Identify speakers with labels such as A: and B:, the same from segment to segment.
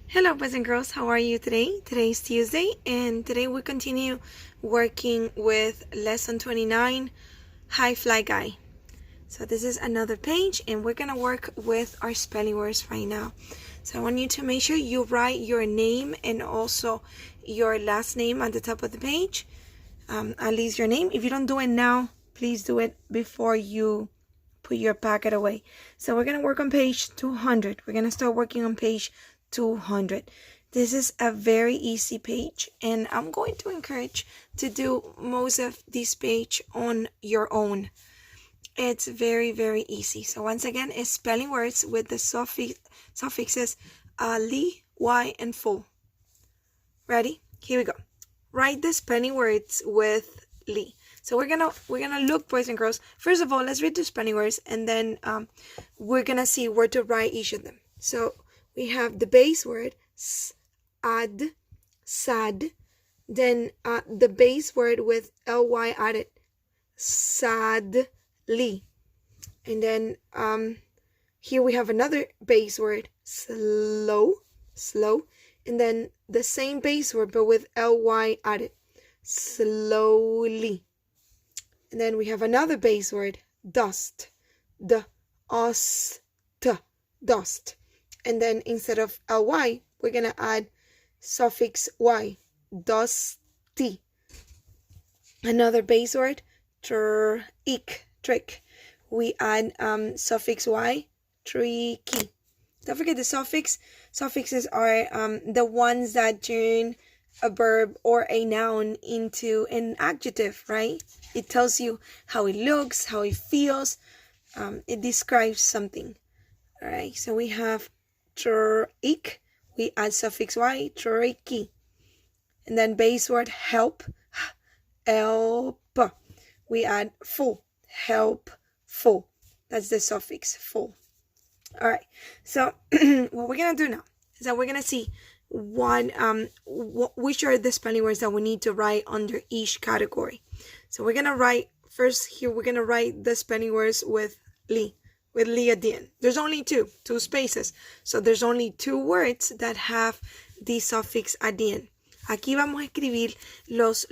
A: Hello boys and girls, how are you today? Today is Tuesday and today we continue working with lesson 29, High Fly Guy. So this is another page and we're going to work with our spelling words right now. So I want you to make sure you write your name and also your last name at the top of the page. At least your name. If you don't do it now, please do it before you put your packet away. So we're going to work on page 200. We're going to start working on page 200. This is a very easy page and I'm going to encourage to do most of this page on your own. It's very easy. So once again, it's spelling words with the suffixes li, y, and fo. Ready? Here we go. Write the spelling words with li. So we're gonna look, boys and girls. First of all, let's read the spelling words and then we're gonna see where to write each of them. So we have the base word, sad, sad. Then the base word with ly added, sadly. And then here we have another base word, slow, slow. And then the same base word but with ly added, slowly. And then we have another base word, dust, dust. And then instead of ly, we're going to add suffix y, dusty. Another base word, trick. We add suffix y, tricky. Don't forget the suffixes are the ones that turn a verb or a noun into an adjective, right? It tells you how it looks, how it feels. It describes something. All right, so we have trick, we add suffix y, tricky. And then base word help, help. We add full, helpful. That's the suffix, full. All right, so what we're gonna do now is that we're gonna see which are the spelling words that we need to write under each category. So we're gonna write first here. We're gonna write the spelling words with li at the end. There's only two spaces, so there's only two words that have the suffix at the end. Aquí vamos a escribir los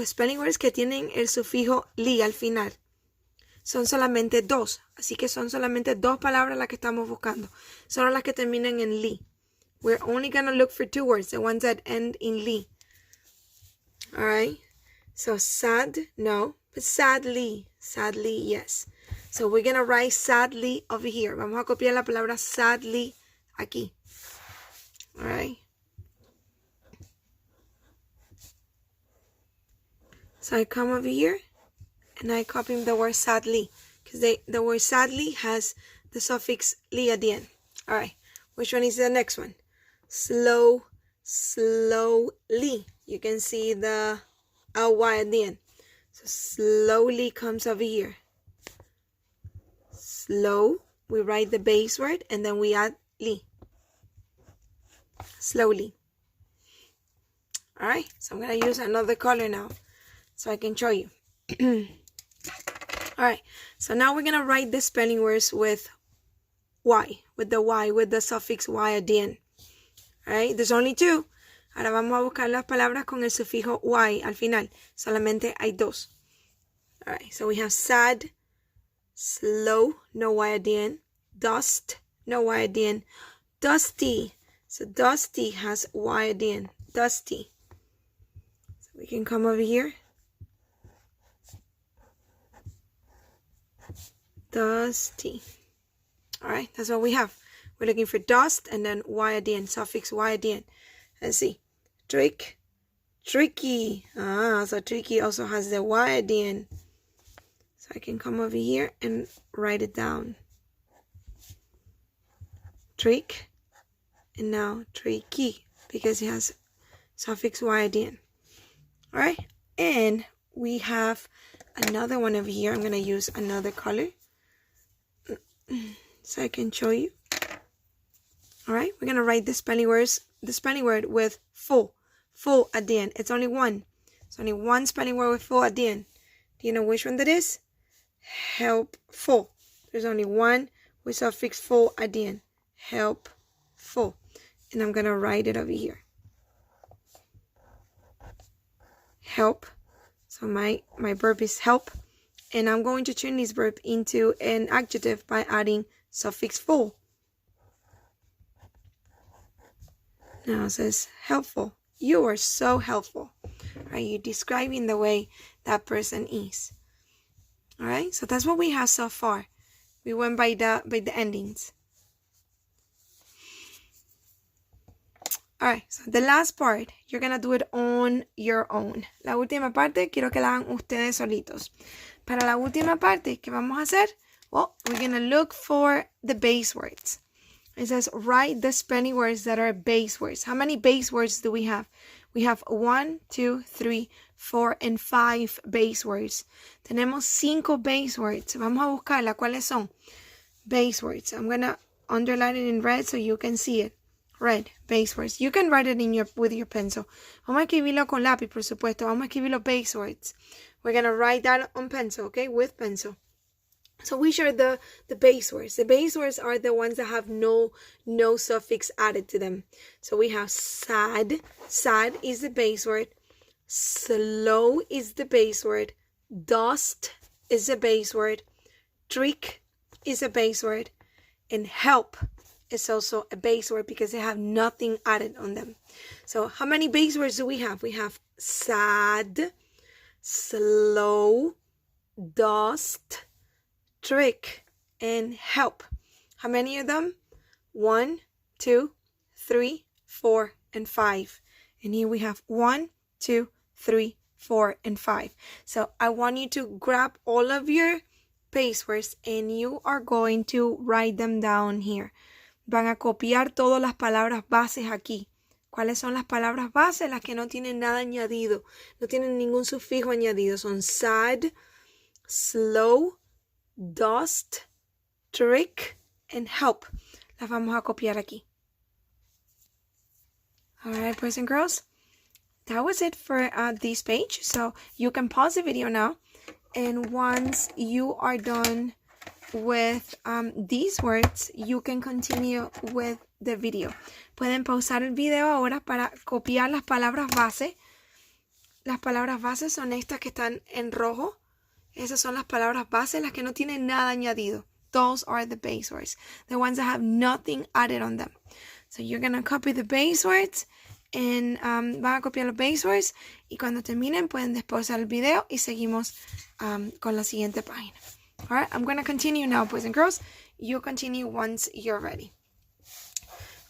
A: spelling words que tienen el sufijo li al final. Son solamente dos, así que son solamente dos palabras las que estamos buscando. Son las que terminan en li. We're only going to look for two words, the ones that end in li. All right? So sad, no, but sadly, yes. So we're going to write sadly over here. Vamos a copiar la palabra sadly aquí. All right? So I come over here and I copy the word sadly because the word sadly has the suffix li at the end. All right. Which one is the next one? Slowly. You can see the ly at the end. So slowly comes over here. Slow. We write the base word and then we add li. Slowly. All right. So I'm going to use another color now so I can show you. All right. So now we're going to write the spelling words with y, with the suffix y at the end. All right. There's only two. Ahora vamos a buscar las palabras con el sufijo y al final. Solamente hay dos. All right. So we have sad, slow, no y at the end. Dust, no y at the end. Dusty. So dusty has y at the end. Dusty. So we can come over here. Dusty. All right, that's what we have. We're looking for dust and then y at the end, suffix y at the end. Let's see. Tricky. So tricky also has the y at the end. So I can come over here and write it down. Trick. And now tricky because it has suffix y at the end. All right, and we have another one over here. I'm going to use another color so I can show you. All right, we're going to write the spelling word with full at the end. It's only one. It's only one spelling word with full at the end. Do you know which one that is? Helpful. There's only one with suffix full at the end. Helpful. and I'm going to write it over here. Help. So my verb is help. And I'm going to turn this verb into an adjective by adding suffix full. Now it says helpful. You are so helpful. Right? You're describing the way that person is. All right, so that's what we have so far. We went by the endings. All right, so the last part, you're gonna do it on your own. La última parte, quiero que la hagan ustedes solitos. Para la última parte, ¿qué vamos a hacer? Well, we're gonna look for the base words. It says, write the spelling words that are base words. How many base words do we have? We have 1, 2, 3, 4, and 5 base words. Tenemos 5 base words. Vamos a buscarla. ¿Cuáles son? Base words. I'm going to underline it in red so you can see it. Red, base words. You can write it with your pencil. Vamos a escribirlo con lápiz, por supuesto. Vamos a escribir los base words. We're going to write that on pencil, okay? With pencil. So which are the base words? The base words are the ones that have no suffix added to them. So we have sad. Sad is the base word. Slow is the base word. Dust is the base word. Trick is a base word. And help is also a base word because they have nothing added on them. So how many base words do we have? We have sad, slow, dust, trick, and help. How many of them? 1, 2, 3, 4, and 5. And here we have 1, 2, 3, 4, and 5. So I want you to grab all of your base words and you are going to write them down here. Van a copiar todas las palabras bases aquí. ¿Cuáles son las palabras bases? Las que no tienen nada añadido. No tienen ningún sufijo añadido. Son sad, slow, dust, trick, and help. Las vamos a copiar aquí. Alright, boys and girls. That was it for this page. So you can pause the video now. And once you are done with these words, you can continue with the video. Pueden pausar el video ahora para copiar las palabras base. Las palabras bases son estas que están en rojo. Esas son las palabras base, las que no tienen nada añadido. Those are the base words. The ones that have nothing added on them. So you're going to copy the base words. And van a copiar los base words. Y cuando terminen pueden pausar el video y seguimos con la siguiente página. Alright, I'm going to continue now, boys and girls. You continue once you're ready.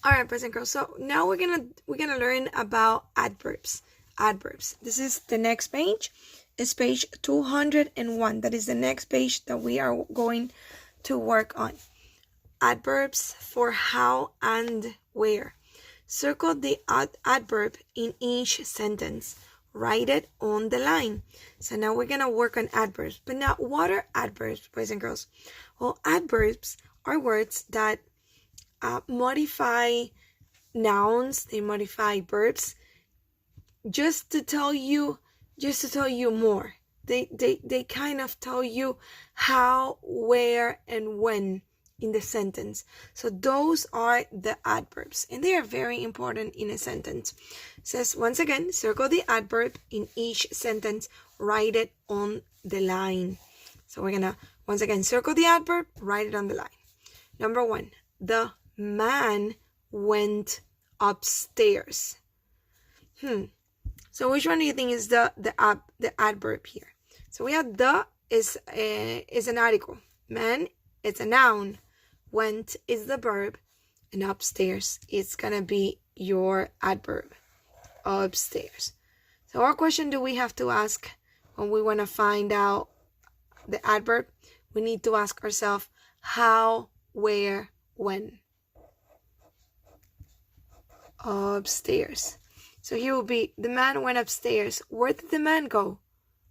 A: Alright, boys and girls. So now we're gonna learn about adverbs. Adverbs. This is the next page. It's page 201. That is the next page that we are going to work on. Adverbs for how and where. Circle the adverb in each sentence. Write it on the line. So now we're going to work on adverbs. But now, what are adverbs, boys and girls? Well, adverbs are words that modify nouns. They modify verbs just to tell you more. They kind of tell you how, where, and when in the sentence. So those are the adverbs, and they are very important in a sentence. It says, once again, circle the adverb in each sentence, write it on the line. So we're gonna, once again, circle the adverb, write it on the line. Number 1, the man went upstairs. So which one do you think is the adverb here? So we have the is an article. Man, it's a noun. Went is the verb, and upstairs is gonna be your adverb. Upstairs. So what question do we have to ask when we want to find out the adverb? We need to ask ourselves how, where, when. Upstairs. So here will be the man went upstairs. Where did the man go?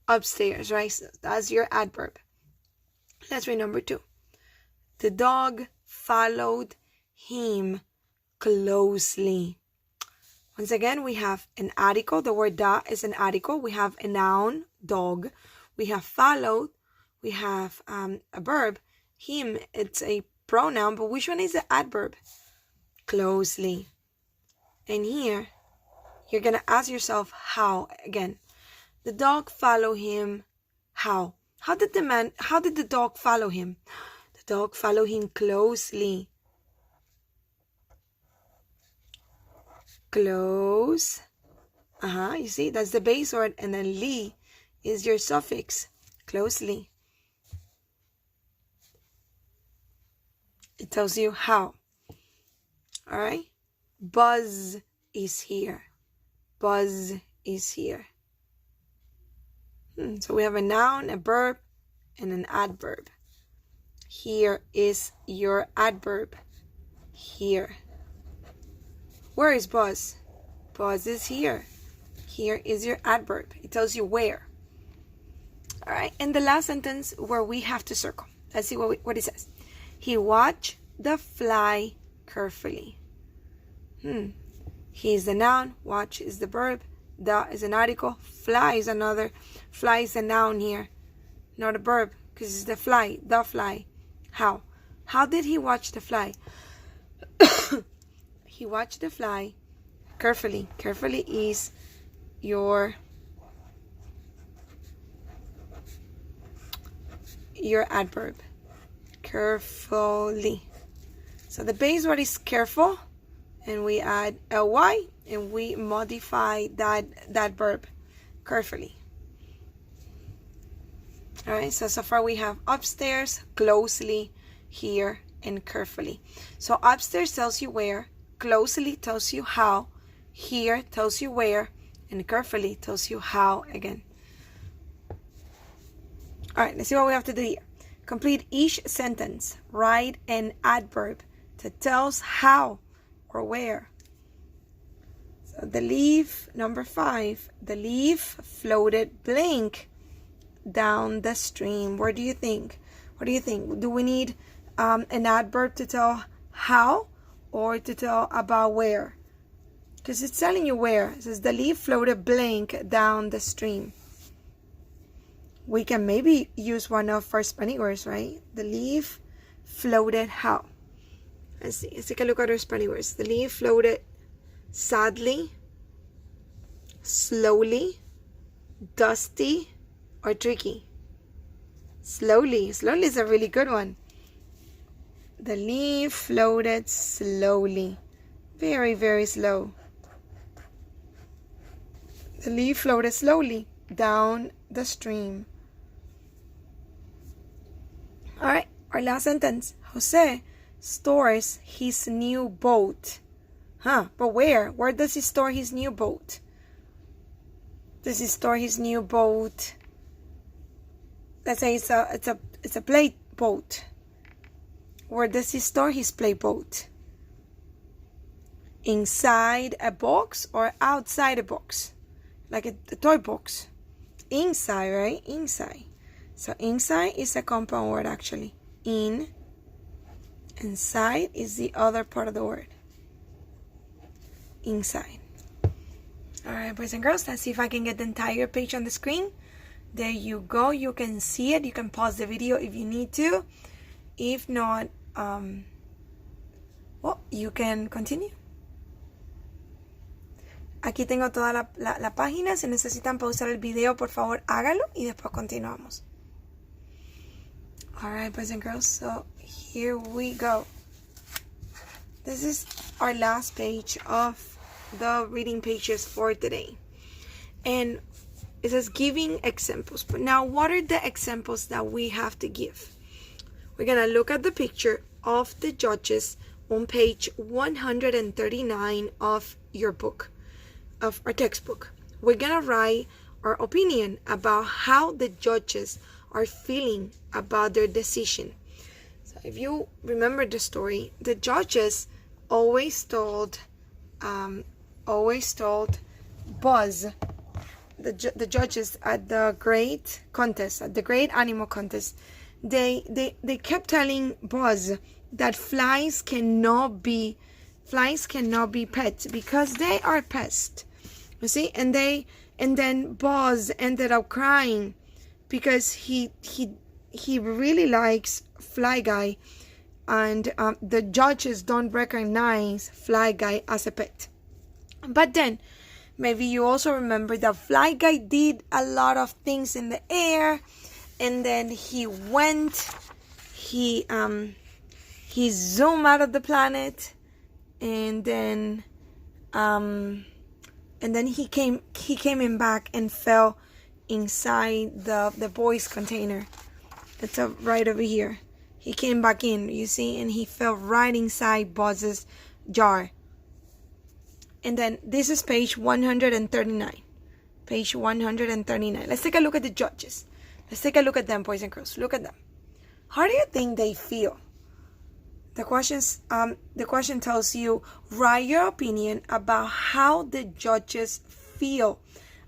A: Upstairs, right? So that's your adverb. Let's read number 2. The dog followed him closely. Once again, we have an article. The word da is an article. We have a noun, dog. We have followed. We have a verb, him. It's a pronoun, but which one is the adverb? Closely. And here, you're going to ask yourself how again. The dog follow him how? How did the dog follow him? The dog follow him closely. Close. You see, that's the base word, and then "ly" is your suffix. Closely. It tells you how. All right? Buzz is here. Buzz is here. So we have a noun, a verb, and an adverb. Here is your adverb. Here. Where is Buzz? Buzz is here. Here is your adverb. It tells you where. All right. And the last sentence where we have to circle. Let's see what it says. He watched the fly carefully. He is the noun. Watch is the verb. The is an article. Fly is another. Fly is a noun here, not a verb, because it's the fly. The fly. How? How did he watch the fly? He watched the fly carefully. Carefully is your adverb. Carefully. So the base word is careful, and we add ly, and we modify that verb carefully. All right, so far we have upstairs, closely, here, and carefully. So upstairs tells you where, closely tells you how, here tells you where, and carefully tells you how again. All right, let's see what we have to do here. Complete each sentence. Write an adverb that tells how or where. So the leaf, number 5, the leaf floated blank down the stream. Where do you think? What do you think? Do we need an adverb to tell how or to tell about where? Because it's telling you where. It says the leaf floated blank down the stream. We can maybe use one of our spelling words, right? The leaf floated how? Let's see. Let's take a look at our spelling words. The leaf floated sadly, slowly, dusty, or tricky. Slowly. Slowly is a really good one. The leaf floated slowly. Very, very slow. The leaf floated slowly down the stream. All right, our last sentence. Jose stores his new boat. But where? Where does he store his new boat? Does he store his new boat? Let's say it's a play boat. Where does he store his play boat? Inside a box or outside a box? Like a toy box. Inside, right? Inside. So inside is a compound word actually. In. Inside is the other part of the word. Inside. Alright, boys and girls, let's see if I can get the entire page on the screen. There you go. You can see it. You can pause the video if you need to. If not, well, you can continue. Aquí tengo toda la página. Si necesitan pausar el video, por favor, hágalo y después continuamos. Alright, boys and girls, so here we go. This is our last page of the reading pages for today. And it says giving examples. But now, what are the examples that we have to give? We're going to look at the picture of the judges on page 139 of your book, of our textbook. We're going to write our opinion about how the judges are feeling about their decision. So if you remember the story, the judges always told Buzz, the judges at the great contest, at the great animal contest, they kept telling Buzz that flies cannot be pets because they are pests. You see, and then Buzz ended up crying because he really likes Fly Guy, and the judges don't recognize Fly Guy as a pet. But then, maybe you also remember the fly guy did a lot of things in the air, and then he zoomed out of the planet, and then he came in back and fell inside the boy's container. That's right over here. He came back in, you see, and he fell right inside Buzz's jar. And then this is page 139. Page 139. Let's take a look at the judges. Let's take a look at them, boys and girls. Look at them. How do you think they feel? The question tells you, write your opinion about how the judges feel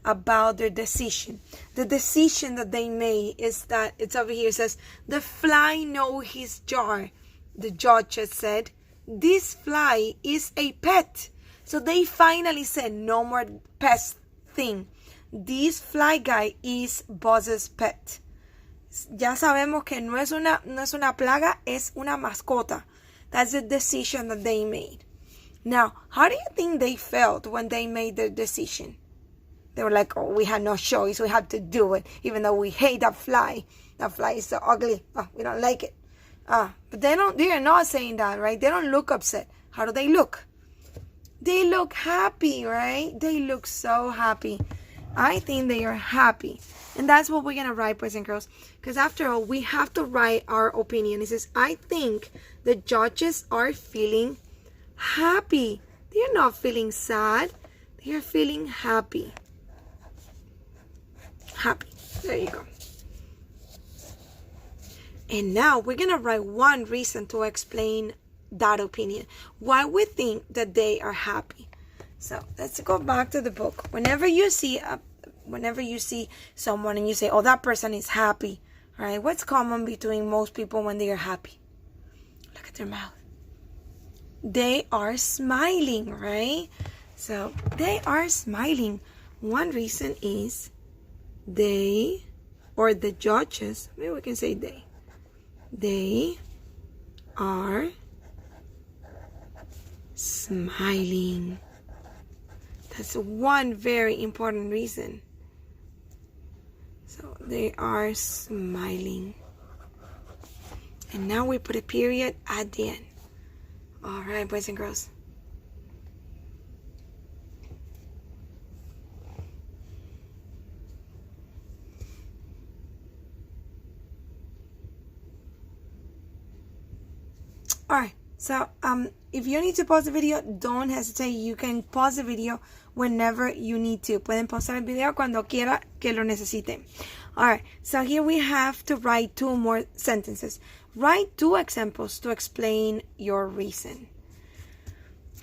A: about their decision. The decision that they made is that, it's over here, it says, the fly knows his jar. The judges said, this fly is a pet. So they finally said, no more pest thing. This fly guy is Buzz's pet. Ya sabemos que no es una plaga, es una mascota. That's the decision that they made. Now, how do you think they felt when they made their decision? They were like, oh, we had no choice. We had to do it, even though we hate that fly. That fly is so ugly. Oh, we don't like it. But they are not saying that, right? They don't look upset. How do they look? They look happy, right? They look so happy. I think they are happy. And that's what we're going to write, boys and girls. Because after all, we have to write our opinion. It says, I think the judges are feeling happy. They are not feeling sad. They are feeling happy. Happy. There you go. And now we're going to write one reason to explain that opinion. Why we think that they are happy. So let's go back to the book. Whenever you see someone and you say, oh, that person is happy, right? What's common between most people when they are happy? Look at their mouth. They are smiling, right? So they are smiling. One reason is they, or the judges, maybe we can say they are smiling. That's one very important reason. So they are smiling. And now we put a period at the end. All right, boys and girls. All right. So, if you need to pause the video, don't hesitate. You can pause the video whenever you need to. Pueden pausar el video cuando quiera que lo necesiten. Alright, so here we have to write 2 more sentences. Write 2 examples to explain your reason.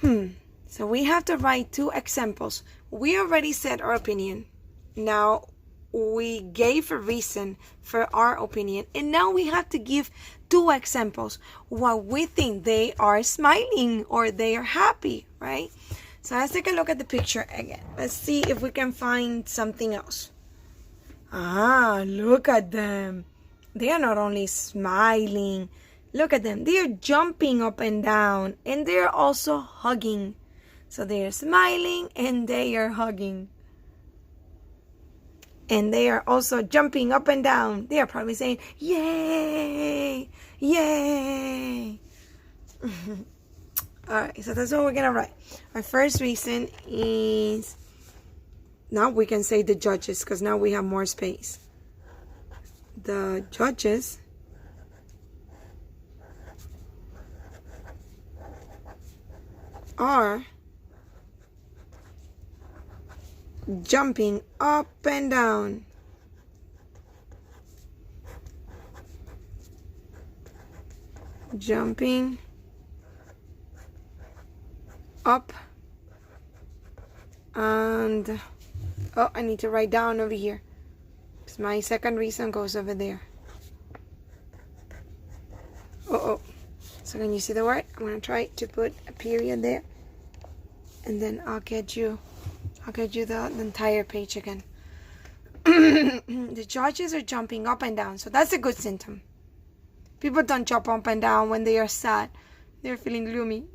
A: So we have to write 2 examples. We already said our opinion. Now we gave a reason for our opinion. And now we have to give 2 examples. What we think they are smiling or they are happy, right? So let's take a look at the picture again. Let's see if we can find something else. Look at them. They are not only smiling. Look at them. They are jumping up and down. And they are also hugging. So they are smiling and they are hugging. And they are also jumping up and down. They are probably saying, yay, yay. Alright, so that's what we're going to write. Our first reason is, now we can say the judges because now we have more space. The judges are jumping up and down. Jumping up and I need to write down over here because my second reason goes over there. So can you see the word? I'm gonna try to put a period there and then I'll get you the entire page again. The judges are jumping up and down, so that's a good symptom. People don't jump up and down when they are sad. They're feeling gloomy.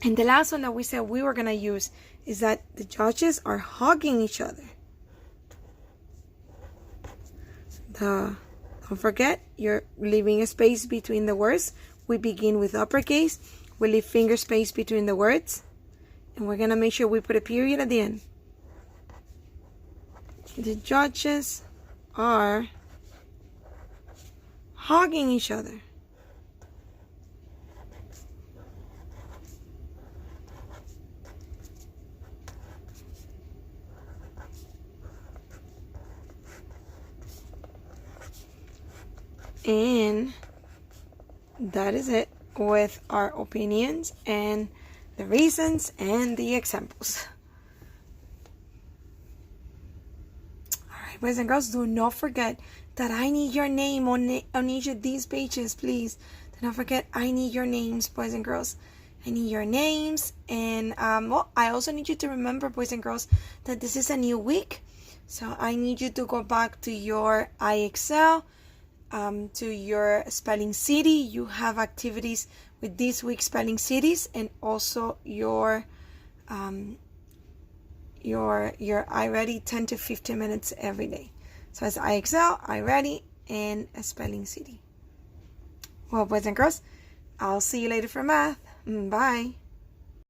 A: And the last one that we said we were going to use is that the judges are hugging each other. Don't forget, you're leaving a space between the words. We begin with uppercase. We leave finger space between the words. And we're going to make sure we put a period at the end. The judges are hugging each other. And that is it with our opinions and the reasons and the examples. Alright, boys and girls, do not forget that I need your name on each of these pages, please. Do not forget, I need your names, boys and girls. I need your names. And well, I also need you to remember, boys and girls, that this is a new week. So I need you to go back to your iExcel, to your spelling city. You have activities with this week's spelling cities, and also your iReady 10 to 15 minutes every day. So it's iExcel, iReady, and a spelling city. Well, boys and girls, I'll see you later for math. Bye.